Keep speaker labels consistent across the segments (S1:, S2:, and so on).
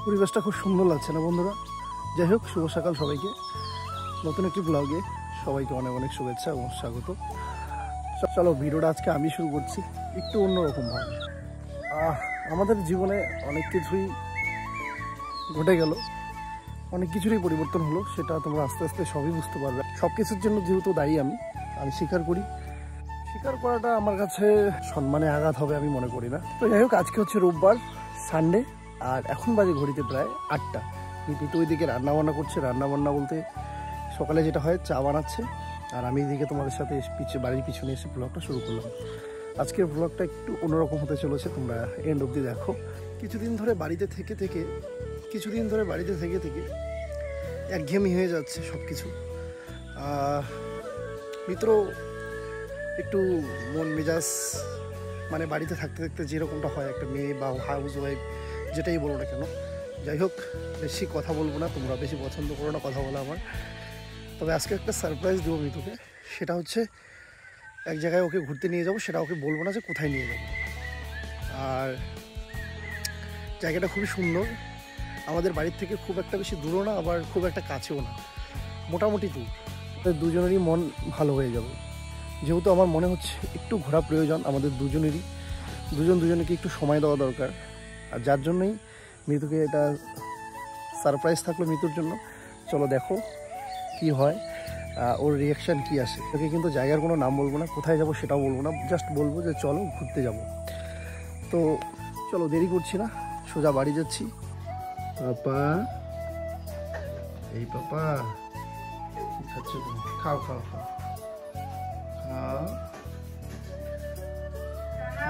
S1: পরিবেশটা খুব সুন্দর লাগছে না বন্ধুরা? যাই হোক, শুভ সকাল সবাইকে। নতুন একটি ব্লগে সবাইকে অনেক অনেক শুভেচ্ছা এবং স্বাগত। চলো, ভিডিওটা আজকে আমি শুরু করছি একটু অন্যরকমভাবে। আমাদের জীবনে অনেক কিছুই ঘটে গেল, অনেক কিছুরই পরিবর্তন হলো, সেটা তোমরা আস্তে আস্তে সবই বুঝতে পারবে। সব কিছুর জন্য যেহেতু দায়ী আমি স্বীকার করি। স্বীকার করাটা আমার কাছে সম্মানে আঘাত হবে আমি মনে করি না। তো যাই হোক, আজকে হচ্ছে রোববার, সানডে, আর এখন বাজে ঘড়িতে প্রায় 8টা। মিতু ওইদিকে রান্নাবান্না করছে। রান্নাবান্না বলতে সকালে যেটা হয়, চা বানাচ্ছে, আর আমি এদিকে তোমাদের সাথে বাড়ির পিছনে এসে ব্লগটা শুরু করলাম। আজকের ব্লগটা একটু অন্যরকম হতে চলেছে, তোমরা এন্ড অবধি দেখো। কিছুদিন ধরে বাড়িতে থেকে একঘেয়েমি হয়ে যাচ্ছে সব কিছু। মিত্র একটু মন মেজাজ, মানে বাড়িতে থাকতে থাকতে যেরকমটা হয় একটা মেয়ে বা হাউস ওয়াইফ যেটাই বলো না কেন। যাই হোক, বেশি কথা বলবো না, তোমরা বেশি পছন্দ করো না কথা বলা আমার। তবে আজকে একটা সারপ্রাইজ দেবো মিতুকে। সেটা হচ্ছে এক জায়গায় ওকে ঘুরতে নিয়ে যাবো, সেটা ওকে বলবো না যে কোথায় নিয়ে যাবো। আর জায়গাটা খুবই সুন্দর, আমাদের বাড়ির থেকে খুব একটা বেশি দূরও না, আবার খুব একটা কাছেও না, মোটামুটি দূর। দুজনেরই মন ভালো হয়ে যাবে। যেহেতু আমার মনে হচ্ছে একটু ঘোরা প্রয়োজন আমাদের দুজনেরই, দুজনকে একটু সময় দেওয়া দরকার। আর যার জন্যই মিতুকে এটা সারপ্রাইজ থাকলো মিতুর জন্য। চলো দেখো কি হয়, ওর রিয়াকশান কি আসে। ওকে কিন্তু জায়গার কোনো নাম বলবো না, কোথায় যাবো সেটাও বলবো না, জাস্ট বলবো যে চলো ঘুরতে যাব। তো চলো, দেরি করছি না, সোজা বাড়ি যাচ্ছি। পাপা, এই পাপা কি খাচ্ছ তুমি? খাও খাও খাও খাও,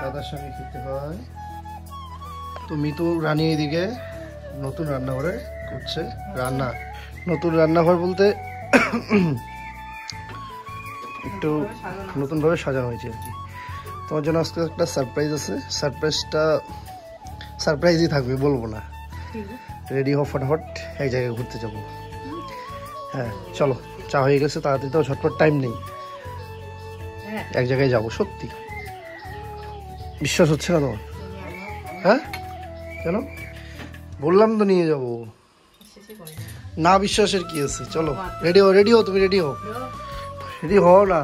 S1: দাদার সঙ্গে খেতে হয়। তো মিতু রানী এদিকে নতুন রান্নাঘরে করছে নতুন রান্নাঘর বলতে একটু নতুনভাবে সাজানো হয়েছে আর কি। তোমার জন্য আজকে একটা সারপ্রাইজ আছে। সারপ্রাইজই থাকবে, বলবো না। রেডি হও ফটাফট, এক জায়গায় ঘুরতে যাবো। হ্যাঁ চলো, চা হয়ে গেছে, তাড়াতাড়ি তো ঝটপট টাইম নেই, এক জায়গায় যাবো। সত্যি বিশ্বাস হচ্ছে না তোমার? হ্যাঁ কেন? বললাম তো নিয়ে যাবো, না বিশ্বাসের কি আছে? চলো রেডি হও তুমি, রেডি হও না,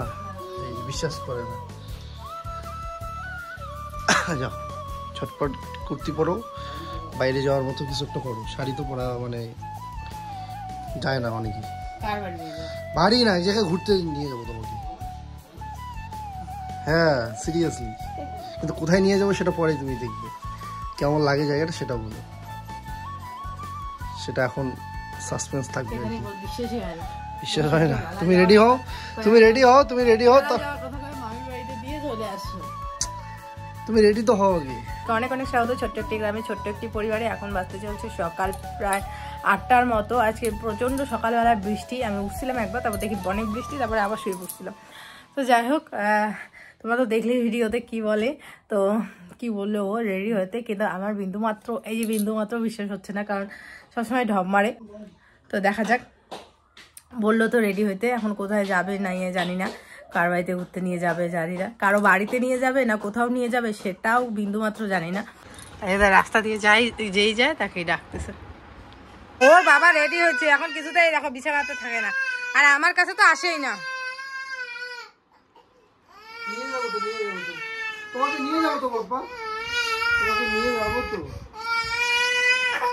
S1: বিশ্বাস করে না। যাও ছটপট কুর্তি পরো, বাইরে যাওয়ার মতো কিছু একটা করো। শাড়ি তো পরা মানে যায় না অনেকে। বাড়ি না, এক জায়গায় ঘুরতে নিয়ে যাবো তোমাকে। হ্যাঁ সিরিয়াসলি, কিন্তু কোথায় নিয়ে যাবো সেটা পরে তুমি দেখবে। কেমন লাগে জায়গাটা সেটা বলো, সেটা এখন সাসপেন্স থাকবে। বিশ্বাস হয় না? তুমি রেডি হও তুমি রেডি তো হও আগে।
S2: অনেক অনেক স্বাগত ছোট্ট একটি গ্রামে, ছোট্ট একটি পরিবারে। এখন বাজতে চলছে সকাল প্রায় 8টার মতো। আজকে প্রচণ্ড সকালবেলা বৃষ্টি, আমি উঠছিলাম একবার, তারপর দেখি অনেক বৃষ্টি, তারপরে আবার শুয়ে পড়ছিলাম। তো যাই হোক, তোমরা তো দেখলে ভিডিওতে কি বলে, তো কি বললো ও রেডি হতে, কিন্তু আমার বিন্দুমাত্র বিশ্বাস হচ্ছে না, কারণ সবসময় ঢপ মারে। তো দেখা যাক, বললো তো রেডি হইতে। এখন কোথায় যাবে না জানি না, কার বাড়িতে ঘুরতে নিয়ে যাবে জানি না, কারো বাড়িতে নিয়ে যাবে না কোথাও নিয়ে যাবে সেটাও বিন্দুমাত্র জানি না। রাস্তা দিয়ে যেই যায় তাকেই ডাকতেছে। ওর বাবা রেডি হচ্ছে, এখন কিছুতেই দেখো বিছানাতে থাকে না, আর আমার কাছে তো আসেই না।
S1: তোমাকে নিয়ে যাবো তো বাবা, তোমাকে নিয়ে যাবো তো।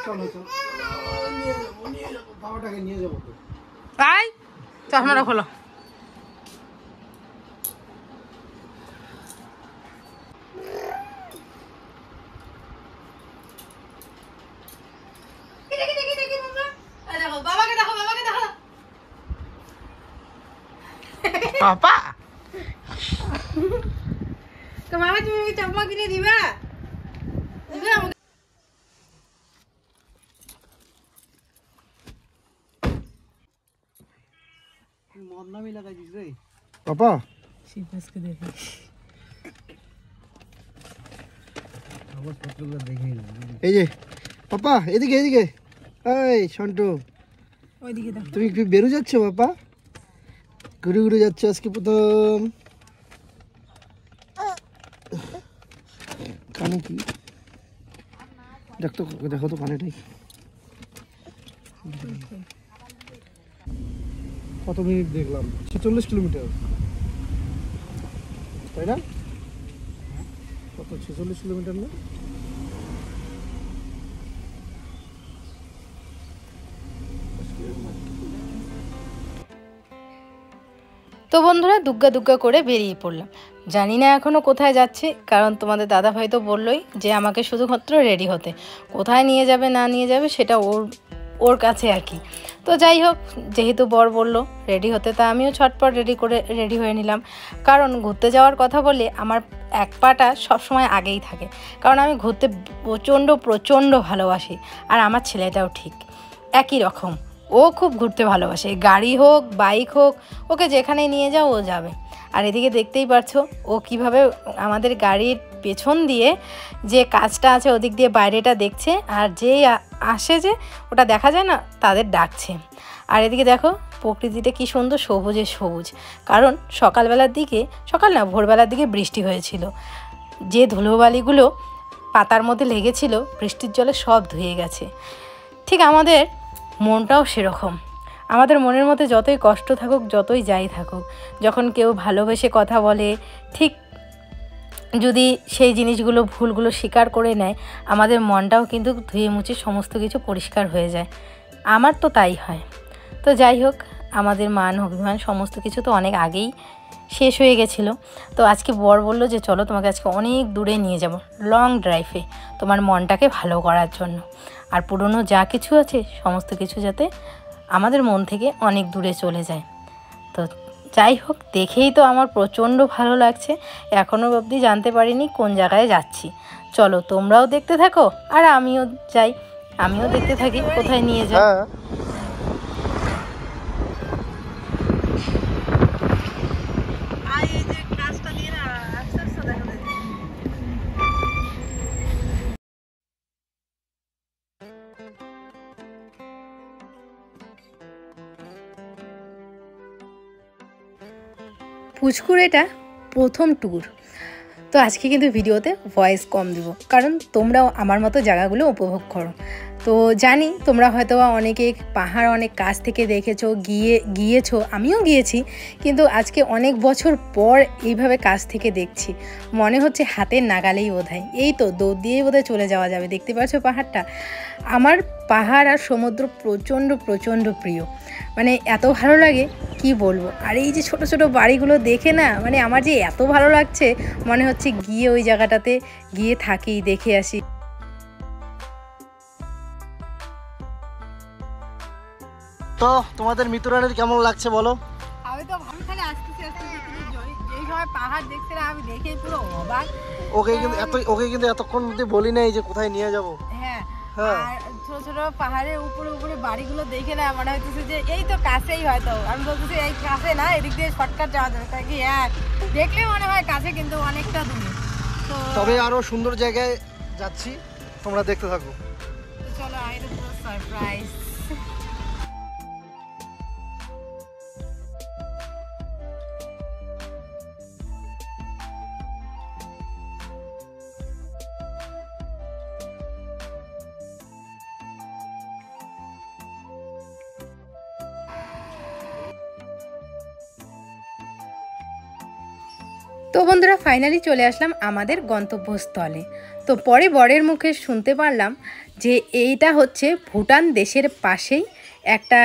S1: চলো বাবাটাকে নিয়ে যাবো তো।
S2: তাই চশমাটা খোলো। পাপা তো মামা, তুমি চশমা কিনে দিবা?
S1: পাপা এই যে পাপা, এদিকে এই সন্টু, তুমি কি বেরো যাচ্ছ বাবা? ঘুরে যাচ্ছে আজকে প্রথম। কানে কি দেখো তো কানেটাই। কত মিনিট দেখলাম? 46 কিলোমিটার, তাই না? কত 46 কিলোমিটার না?
S2: তো বন্ধুরা দুগ্গা দুগ্গা করে বেরিয়ে পড়লাম। জানি না এখনও কোথায় যাচ্ছি, কারণ তোমাদের দাদাভাই তো বললোই যে আমাকে শুধুমাত্র রেডি হতে, কোথায় নিয়ে যাবে না নিয়ে যাবে সেটা ওর কাছে আর কি। তো যাই হোক, যেহেতু বর বললো রেডি হতে, তা আমিও ছটপট রেডি হয়ে নিলাম। কারণ ঘুরতে যাওয়ার কথা বললে আমার এক পাটা সবসময় আগেই থাকে, কারণ আমি ঘুরতে প্রচণ্ড ভালোবাসি। আর আমার ছেলেটাও ঠিক একই রকম, ও খুব ঘুরতে ভালোবাসে, গাড়ি হোক বাইক হোক, ওকে যেখানে নিয়ে যাও ও যাবে। আর এদিকে দেখতেই পারছো ও কিভাবে আমাদের গাড়ির পেছন দিয়ে যে কাজটা আছে ওদিক দিয়ে বাইরেটা দেখছে, আর যেই আসে যে ওটা দেখা যায় না তাদের ডাকছে। আর এদিকে দেখো প্রকৃতিটা কি সুন্দর সবুজে সবুজ, কারণ ভোরবেলার দিকে বৃষ্টি হয়েছিল। যে ধুলোবালিগুলো পাতার মধ্যে লেগেছিল বৃষ্টির জলে সব ধুয়ে গেছে। ঠিক আমাদের মনটাও সেরকম, আমাদের মনের মধ্যে যতই কষ্ট থাকুক যতই যাই থাকুক, যখন কেউ ভালোবেসে কথা বলে, ঠিক যদি সেই জিনিসগুলো ভুলগুলো স্বীকার করে নেয়, আমাদের মনটাও কিন্তু ধুয়ে মুছে সমস্ত কিছু পরিষ্কার হয়ে যায়। আমার তো তাই হয়। তো যাই হোক, আমাদের মান অভিমান সমস্ত কিছু তো অনেক আগেই শেষ হয়ে গেছিলো। তো আজকে বর বললো যে চলো তোমাকে আজকে অনেক দূরে নিয়ে যাব, লং ড্রাইভে, তোমার মনটাকে ভালো করার জন্য। আর পুরনো যা কিছু আছে সমস্ত কিছু যাতে আমাদের মন থেকে অনেক দূরে চলে যায়। তো যাই হোক, দেখেই তো আমার প্রচণ্ড ভালো লাগছে। এখনও অবধি জানতে পারিনি কোন জায়গায় যাচ্ছি। চলো তোমরাও দেখতে থাকো আর আমিও দেখতে থাকি কোথায় নিয়ে যাই। পুচকুর এটা প্রথম ট্যুর, তো আজকে কিন্তু ভিডিওতে ভয়েস কম দিব, কারণ তোমরাও আমার মতো জায়গাগুলো উপভোগ করো। তো জানি তোমরা হয়তো অনেকে পাহাড় অনেক কাছ থেকে দেখেছো, গিয়েছো, আমিও গিয়েছি, কিন্তু আজকে অনেক বছর পর এইভাবে কাছ থেকে দেখছি। মনে হচ্ছে হাতের নাগালেই বোধহয়, এই তো দৌড় দিয়েই বোধহয় চলে যাওয়া যাবে। দেখতে পাচ্ছ পাহাড়টা? আমার পাহাড় আর সমুদ্র প্রচণ্ড প্রিয়, মানে এত ভালো লাগে কি বলবো। আর এই যে ছোট ছোট বাড়িগুলো দেখে না, মানে আমার যে এত ভালো লাগছে, মনে হচ্ছে গিয়ে ওই জায়গাটাতে গিয়ে থাকি, দেখে আসি।
S1: তো তোমাদের মিতুরানির কেমন লাগছে বলো?
S2: আমি তো খালি আসতেছি যেই সময় পাহাড় দেখছে না, আমি দেখেই পুরো অবাক।
S1: ওকে কিন্তু এতক্ষণ বলি নাই যে কোথায় নিয়ে যাব।
S2: হ্যাঁ, আর ছোট ছোট পাহাড়ের উপরে বাড়িগুলো দেখে না মনে হচ্ছে যে এই তো কাছেই, হয়তো আমি বলতেছি এই কাছে না, এদিক দিয়ে শর্টকাট যাওয়া যাবে। তাই কি হ্যাঁ, দেখলে মনে হয় কাছে কিন্তু অনেকটা দূরে। তো
S1: তবে আরো সুন্দর জায়গায় যাচ্ছি, তোমরা দেখতে থাকো।
S2: চলো, আইরে পুরো সারপ্রাইজ। তো বন্ধুরা ফাইনালি চলে আসলাম আমাদের গন্তব্যস্থলে। তো পরে বরের মুখে শুনতে পারলাম যে এইটা হচ্ছে ভুটান দেশের পাশেই একটা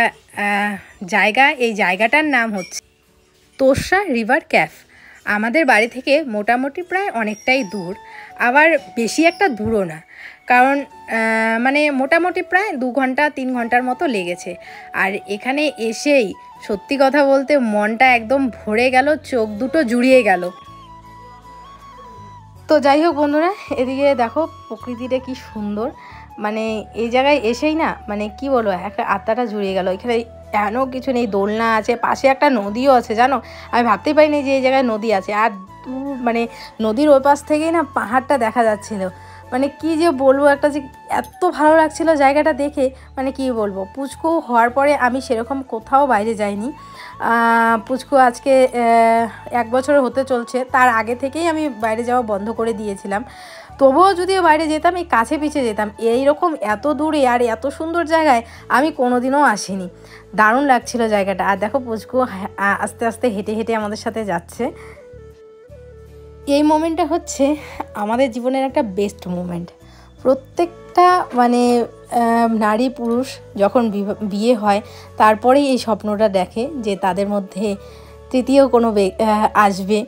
S2: জায়গা, এই জায়গাটার নাম হচ্ছে তোরসা রিভার ক্যাফ। আমাদের বাড়ি থেকে মোটামুটি প্রায় অনেকটাই দূর, আবার বেশি একটা দূরও না, কারণ মানে মোটামুটি প্রায় 2 ঘন্টা 3 ঘন্টার মতো লেগেছে। আর এখানে এসেই সত্যি কথা বলতে মনটা একদম ভরে গেল, চোখ দুটো জুড়িয়ে গেল। তো যাই হোক বন্ধুরা, এদিকে দেখো প্রকৃতিটা কি সুন্দর, মানে এই জায়গায় এসেই না, মানে কি বলবো, একটা আত্মাটা জুড়িয়ে গেল। এখানে এমন কিছু নেই, দোলনা আছে, পাশে একটা নদীও আছে, জানো আমি ভাবতেই পারিনি যে এই জায়গায় নদী আছে। আর মানে নদীর ওই পাশ থেকেই না পাহাড়টা দেখা যাচ্ছিলো। মানে কি যে বলবো, একটা যে এত ভালো লাগছিল জায়গাটা দেখে, মানে কি বলবো। পুচকু হওয়ার পরে আমি সেরকম কোথাও বাইরে যাইনি। পুচকু আজকে 1 বছর হতে চলছে, তার আগে থেকেই আমি বাইরে যাওয়া বন্ধ করে দিয়েছিলাম। তবুও যদিও বাইরে যেতাম এই কাছে পিছে যেতাম, এইরকম এত দূরে আর এত সুন্দর জায়গায় আমি কোনোদিনও আসিনি। দারুণ লাগছিল জায়গাটা। আর দেখো পুচকু আস্তে আস্তে হেঁটে হেঁটে আমাদের সাথে যাচ্ছে। এই মোমেন্টটা হচ্ছে আমাদের জীবনের একটা বেস্ট মোমেন্ট। প্রত্যেকটা মানে নারী পুরুষ যখন বিয়ে হয় তারপরেই এই স্বপ্নটা দেখে যে তাদের মধ্যে তৃতীয় কোনো আসবে,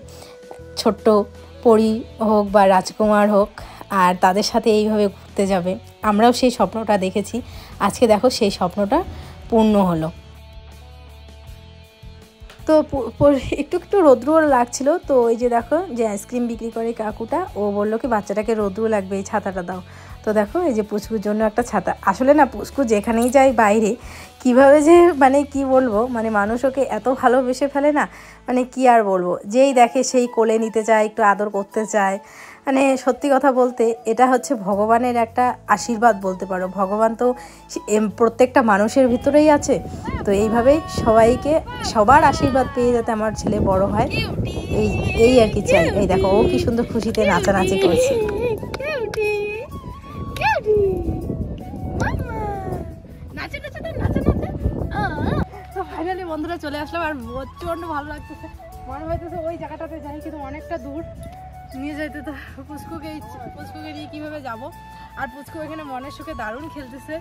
S2: ছোট্ট পরী হোক বা রাজকুমার হোক, আর তাদের সাথে এইভাবে ঘুরতে যাবে। আমরাও সেই স্বপ্নটা দেখেছি। আজকে দেখো সেই স্বপ্নটা পূর্ণ হলো। তো একটু একটু রৌদ্র লাগছিল, তো ওই যে দেখো যে আইসক্রিম বিক্রি করে কাকুটা, ও বললো কি বাচ্চাটাকে রৌদ্র লাগবে, এই ছাতাটা দাও। তো দেখো এই যে পুচকুর জন্য একটা ছাতা। আসলে না পুচকু যেখানেই যায় বাইরে কিভাবে যে মানে কি বলবো, মানে মানুষ ওকে এত ভালোবেসে ফেলে না, মানে কি আর বলবো, যেই দেখে সেই কোলে নিতে চায়, একটু আদর করতে চায়। মানে সত্যি কথা বলতে এটা হচ্ছে ভগবানের একটা আশীর্বাদ বলতে পারো। ভগবান তো প্রত্যেকটা মানুষের ভিতরেই আছে। তো এইভাবেই সবাইকে সবার আশীর্বাদ পেয়ে যাতে আমার ছেলে বড় হয়, এই আর কি চাই। এই দেখো ও কি সুন্দর খুশিতে নাচানাচি করছে। তো ফাইনালি বন্ধুরা চলে আসলাম, আর প্রচন্ড ভালো লাগতেছে। মনে হইতেছে ওই জায়গাটাতে যাই, কিন্তু অনেকটা দূর নিয়ে যাইতে। তো পুচকুকে নিয়ে কীভাবে যাব। আর পুচকু এখানে মনের সুখে দারুণ খেলতেছে।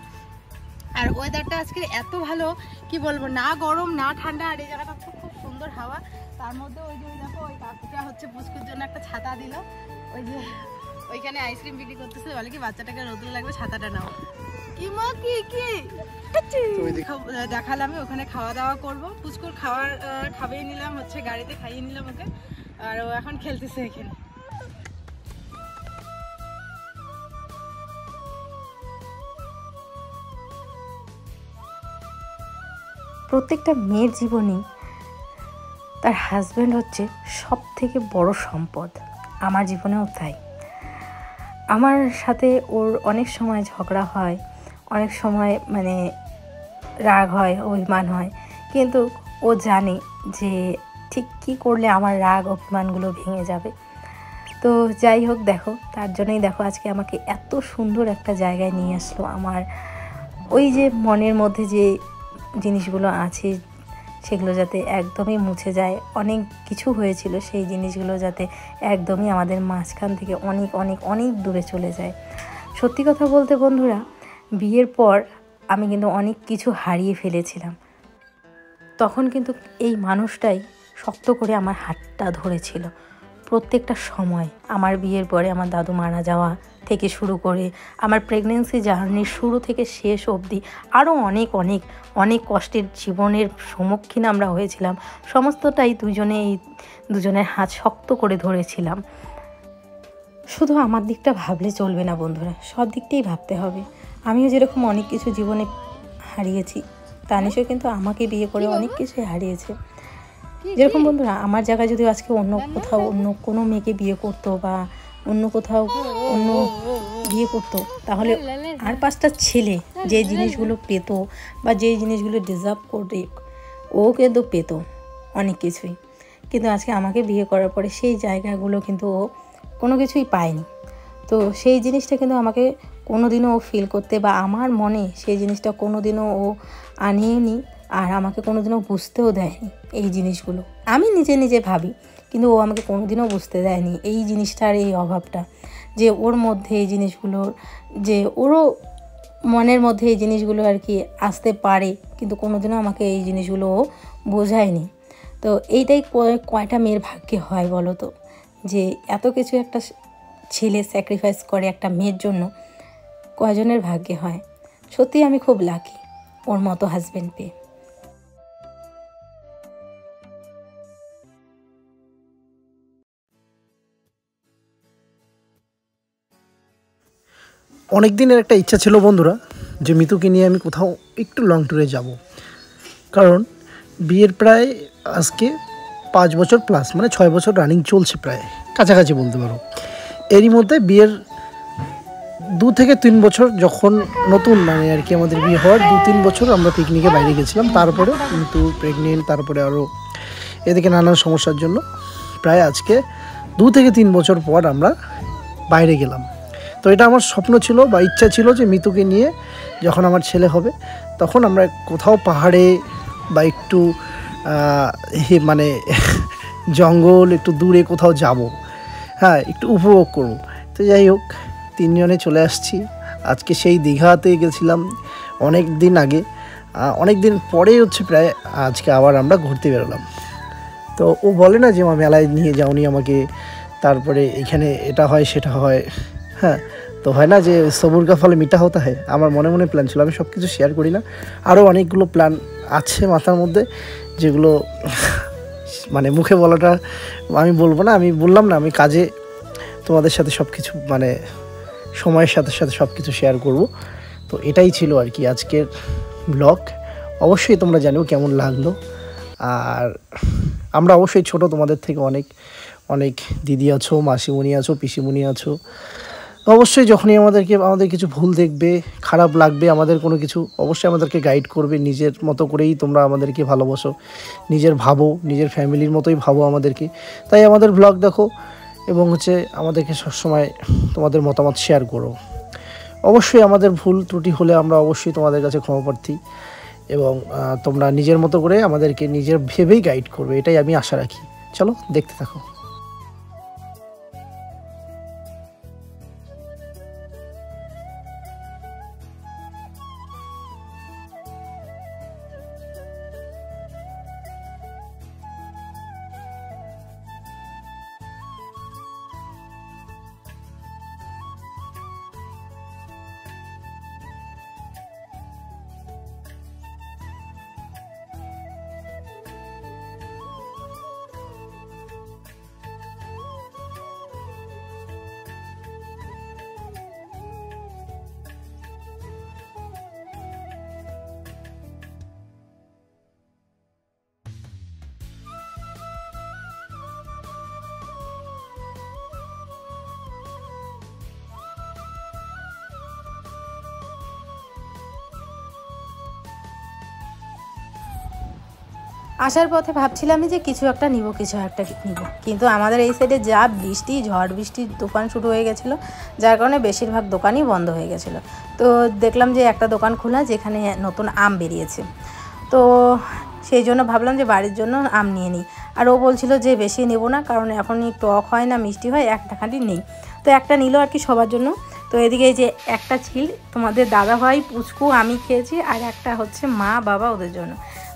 S2: আর ওয়েদারটা আজকে এত ভালো, কি বলবো, না গরম না ঠান্ডা। আর এই জায়গাটা খুব খুব সুন্দর হাওয়া। তার মধ্যে ওই যে দেখো ওই কাকুটা হচ্ছে পুচকুর জন্য একটা ছাতা দিল। ওই যে ওইখানে আইসক্রিম বিক্রি করতেছে, বলে কি বাচ্চাটাকে রোদ্রে লাগবে, ছাতাটা নাও। কি মা কি দেখালাম, ওখানে খাওয়া দাওয়া করবো। পুচকুর খাইয়ে নিলাম, হচ্ছে গাড়িতে খাইয়ে নিলাম ওকে। আর ও এখন খেলতেছে এখানে। প্রত্যেকটা মেয়ের জীবনে তার হাজব্যান্ড হচ্ছে সব থেকে বড় সম্পদ। আমার জীবনেও তাই। আমার সাথে ওর অনেক সময় ঝগড়া হয়, অনেক সময় মানে রাগ হয়, অভিমান হয়, কিন্তু ও জানে যে ঠিক কী করলে আমার রাগ অভিমানগুলো ভেঙে যাবে। তো যাই হোক, দেখো তার জন্যই দেখো আজকে আমাকে এত সুন্দর একটা জায়গায় নিয়ে আসলো। আমার ওই যে মনের মধ্যে যে জিনিসগুলো আছে সেগুলো যাতে একদমই মুছে যায়, অনেক কিছু হয়েছিল সেই জিনিসগুলো যাতে একদমই আমাদের মাঝখান থেকে অনেক অনেক অনেক দূরে চলে যায়। সত্যি কথা বলতে বন্ধুরা, বিয়ের পর আমি কিন্তু অনেক কিছু হারিয়ে ফেলেছিলাম। তখন কিন্তু এই মানুষটাই শক্ত করে আমার হাতটা ধরেছিল প্রত্যেকটা সময়। আমার বিয়ের পরে আমার দাদু মারা যাওয়া থেকে শুরু করে আমার প্রেগনেন্সি জার্নির শুরু থেকে শেষ অবধি আরও অনেক অনেক অনেক কষ্টের জীবনের সম্মুখীন আমরা হয়েছিলাম। সমস্তটাই দুজনের হাত শক্ত করে ধরেছিলাম। শুধু আমার দিকটা ভাবলে চলবে না বন্ধুরা, সব দিকটাই ভাবতে হবে। আমিও যেরকম অনেক কিছু জীবনে হারিয়েছি, তানিশও কিন্তু আমাকে বিয়ে করে অনেক কিছুই হারিয়েছে। যেরকম বন্ধুরা আমার জায়গায় যদি আজকে অন্য কোথাও অন্য কোনো মেয়েকে বিয়ে করতো বা অন্য কোথাও অন্য বিয়ে করতো, তাহলে আর 5টা ছেলে যে জিনিসগুলো পেত বা যে জিনিসগুলো ডিজার্ভ করে ও কিন্তু পেত অনেক কিছুই। কিন্তু আজকে আমাকে বিয়ে করার পরে সেই জায়গাগুলো কিন্তু ও কোনো কিছুই পায়নি। তো সেই জিনিসটা কিন্তু আমাকে কোনোদিনও ও ফিল করতে বা আমার মনে সেই জিনিসটা কোনোদিনও ও আনিয়েনি, আর আমাকে কোনোদিনও বুঝতেও দেয়নি এই জিনিসগুলো। আমি নিজে নিজে ভাবি, কিন্তু ও আমাকে কোনোদিনও বুঝতে দেয়নি এই জিনিসটার এই অভাবটা, যে ওর মধ্যে এই জিনিসগুলোর, যে ওরও মনের মধ্যে এই জিনিসগুলো আর কি আসতে পারে, কিন্তু কোনোদিনও আমাকে এই জিনিসগুলো ও বোঝায়নি। তো এইটাই কয়টা মেয়ের ভাগ্যে হয় বলো তো, যে এত কিছু একটা ছেলে স্যাক্রিফাইস করে একটা মেয়ের জন্য, কয়জনের ভাগ্যে হয়। সত্যি আমি খুব লাকি ওর মতো হাজব্যান্ড পেয়ে।
S1: অনেক দিনের একটা ইচ্ছা ছিল বন্ধুরা, যে মিতুকে নিয়ে আমি কোথাও একটু লং ট্যুরে যাব। কারণ বিয়ের প্রায় আজকে 5 বছর প্লাস, মানে 6 বছর রানিং চলছে, প্রায় কাছাকাছি বলতে পারো। এরই মধ্যে বিয়ের 2 থেকে 3 বছর যখন নতুন মানে আর কি আমাদের বিয়ে হওয়ার 2-3 বছর আমরা পিকনিকে বাইরে গেছিলাম। তারপরে কিন্তু প্রেগনেন্ট, তারপরে আরও এদিকে নানান সমস্যার জন্য প্রায় আজকে 2 থেকে 3 বছর পর আমরা বাইরে গেলাম। তো এটা আমার স্বপ্ন ছিল বা ইচ্ছা ছিল যে মিতুকে নিয়ে যখন আমার ছেলে হবে তখন আমরা কোথাও পাহাড়ে বা একটু মানে জঙ্গল একটু দূরে কোথাও যাব, হ্যাঁ একটু উপভোগ করব। তো যাই হোক 3 জনে চলে আসছি। আজকে সেই দীঘাতে গেছিলাম অনেক দিন আগে, অনেক দিন পরেই হচ্ছে প্রায় আজকে আবার আমরা ঘুরতে বেরোলাম। তো ও বলে না যে মা মেলায় নিয়ে যাওনি আমাকে, তারপরে এখানে এটা হয় সেটা হয়, হ্যাঁ তো হয় না যে সবুর কা ফল মিঠা হতে হয়। আমার মনে মনে প্ল্যান ছিল, আমি সব কিছু শেয়ার করি না, আরও অনেকগুলো প্ল্যান আছে মাথার মধ্যে যেগুলো মানে মুখে বলাটা আমি বলবো না। আমি বললাম না আমি কাজে তোমাদের সাথে সব কিছু মানে সময়ের সাথে সাথে সব কিছু শেয়ার করব। তো এটাই ছিল আর কি আজকের ব্লগ। অবশ্যই তোমরা জানিও কেমন লাগলো। আর আমরা অবশ্যই ছোট, তোমাদের থেকে অনেক অনেক দিদি আছো, মাসিমণি আছো, পিসিমণি আছো। অবশ্যই যখনই আমাদের কিছু ভুল দেখবে, খারাপ লাগবে, আমাদের কোনো কিছু অবশ্যই আমাদেরকে গাইড করবে। নিজের মতো করেই তোমরা আমাদেরকে ভালোবাসো, নিজের ভাবো, নিজের ফ্যামিলির মতোই ভাবো আমাদেরকে। তাই আমাদের ব্লগ দেখো এবং হচ্ছে আমাদেরকে সবসময় তোমাদের মতামত শেয়ার করো। অবশ্যই আমাদের ভুল ত্রুটি হলে আমরা অবশ্যই তোমাদের কাছে ক্ষমাপ্রার্থী এবং তোমরা নিজের মতো করে আমাদেরকে নিজের ভেবেই গাইড করবে, এটাই আমি আশা রাখি। চলো দেখতে থাকো।
S2: আসার পথে ভাবছিলাম যে কিছু একটা নিব, কিন্তু আমাদের এই সাইডে যা বৃষ্টি, ঝড় বৃষ্টির দোকান শুরু হয়ে গেছিলো, যার কারণে বেশিরভাগ দোকানই বন্ধ হয়ে গেছিলো। তো দেখলাম যে একটা দোকান খোলা যেখানে নতুন আম বেরিয়েছে, তো সেই জন্য ভাবলাম যে বাড়ির জন্য আম নিয়ে নিই। আর ও বলছিল যে বেশি নেব না, কারণ এখনই টক হয় না মিষ্টি হয়, একটা খাঁটি নেই। তো একটা নিল আর কি সবার জন্য। তো এদিকে এই যে একটা ছিল তোমাদের দাদাভাই, পুচকু, আমি খেয়েছি, আর একটা হচ্ছে মা বাবা ওদের জন্য।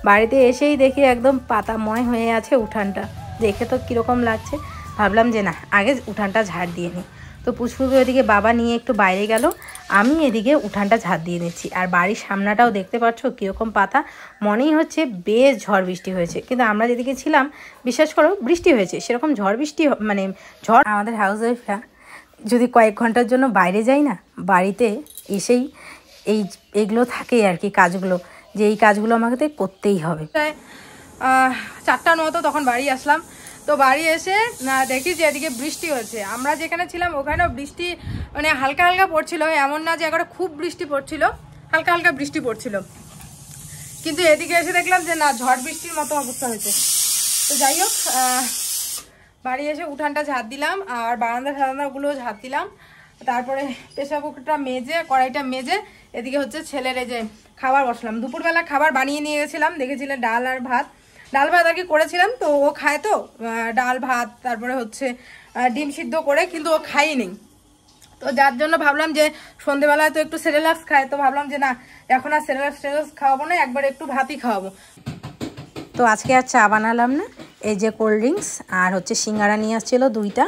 S2: বাড়িতে এসেই দেখি একদম পাতাময় হয়ে আছে উঠানটা, দেখে তো কীরকম লাগছে। ভাবলাম যে না আগে উঠানটা ঝাড় দিয়ে নিই। তো পুচকুকে ওইদিকে বাবা নিয়ে একটু বাইরে গেল, আমি এদিকে উঠানটা ঝাড় দিয়ে নিচ্ছি। আর বাড়ির সামনাটাও দেখতে পাচ্ছ কীরকম পাতা, মনেই হচ্ছে বেশ ঝড় বৃষ্টি হয়েছে। কিন্তু আমরা যেদিকে ছিলাম বিশ্বাস করো বৃষ্টি হয়েছে, সেরকম ঝড় বৃষ্টি মানে ঝড়। আমাদের হাউস ওয়াইফরা যদি কয়েক ঘন্টার জন্য বাইরে যাই না, বাড়িতে এসেই এইগুলো থাকেই আর কি কাজগুলো, যে এই কাজগুলো আমাকে করতেই হবে। 4টার মতো তখন বাড়ি আসলাম। তো বাড়ি এসে দেখি যে এদিকে বৃষ্টি হচ্ছে। আমরা যেখানে ছিলাম ওখানেও বৃষ্টি মানে হালকা হালকা পড়ছিল, এমন না যে একবারে খুব বৃষ্টি পড়ছিল, হালকা হালকা বৃষ্টি পড়ছিল। কিন্তু এদিকে এসে দেখলাম যে না ঝড় বৃষ্টির মতো অবস্থা হয়েছে। তো যাই হোক বাড়ি এসে উঠানটা ঝাড় দিলাম আর বারান্দাগুলো ঝাড় দিলাম। তারপরে প্রেসার কুকারটা মেজে, কড়াইটা মেজে এদিকে হচ্ছে ছেলের এই যে খাবার বসলাম। দুপুরবেলা খাবার বানিয়ে নিয়ে গেছিলাম, দেখেছিলে ডাল ভাত আর কি করেছিলাম। তো ও খায় তো ডাল ভাত, তারপরে হচ্ছে ডিম সিদ্ধ করে, কিন্তু ও খাইনি। তো যার জন্য ভাবলাম যে সন্ধেবেলায় তো একটু সেরেলাক্স খায়, তো ভাবলাম যে না এখন আর সেরেলাক্স খাওয়াবো না, একবার একটু ভাতই খাওয়াবো। তো আজকে আর চা বানালাম না, এই যে কোল্ড ড্রিঙ্কস আর হচ্ছে সিঙ্গারা নিয়ে আসছিলো 2টা।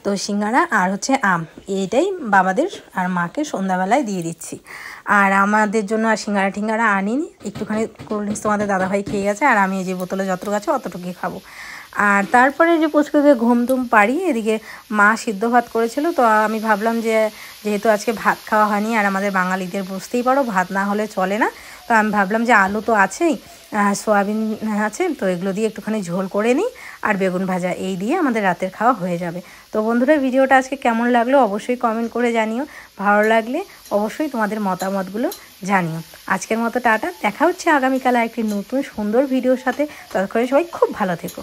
S2: তো সিঙ্গারা আর হচ্ছে আম, এইটাই বাবাদের আর মাকে সন্ধ্যাবেলায় দিয়ে দিচ্ছি। আর আমাদের জন্য আর সিঙ্গারা টিঙ্গারা আনিনি, একটুখানি কোল্ড ড্রিঙ্কস তোমাদের দাদাভাই খেয়ে গেছে, আর আমি এই যে বোতলে যতটুকু আছে অতটুকুই খাবো। আর তারপরে যে পুচকুকে ঘুম টুম পাড়ি, এদিকে মা সিদ্ধ ভাত করেছিল। তো আমি ভাবলাম যে যেহেতু আজকে ভাত খাওয়া হয়নি, আর আমাদের বাঙালিদের বুঝতেই পারো ভাত না হলে চলে না, তো আমি ভাবলাম যে আলু তো আছেই, সয়াবিন আছে, তো এগুলো দিয়ে একটুখানি ঝোল করে নিই, আর বেগুন ভাজা, এই দিয়ে আমাদের রাতের খাওয়া হয়ে যাবে। তো বন্ধুরা ভিডিওটা আজকে কেমন লাগলো অবশ্যই কমেন্ট করে জানিও, ভালো লাগলে অবশ্যই তোমাদের মতামতগুলো জানিও। আজকের মতো টাটা, দেখা হচ্ছে আগামীকাল একটি নতুন সুন্দর ভিডিওর সাথে। ততক্ষণে সবাই খুব ভালো থেকো।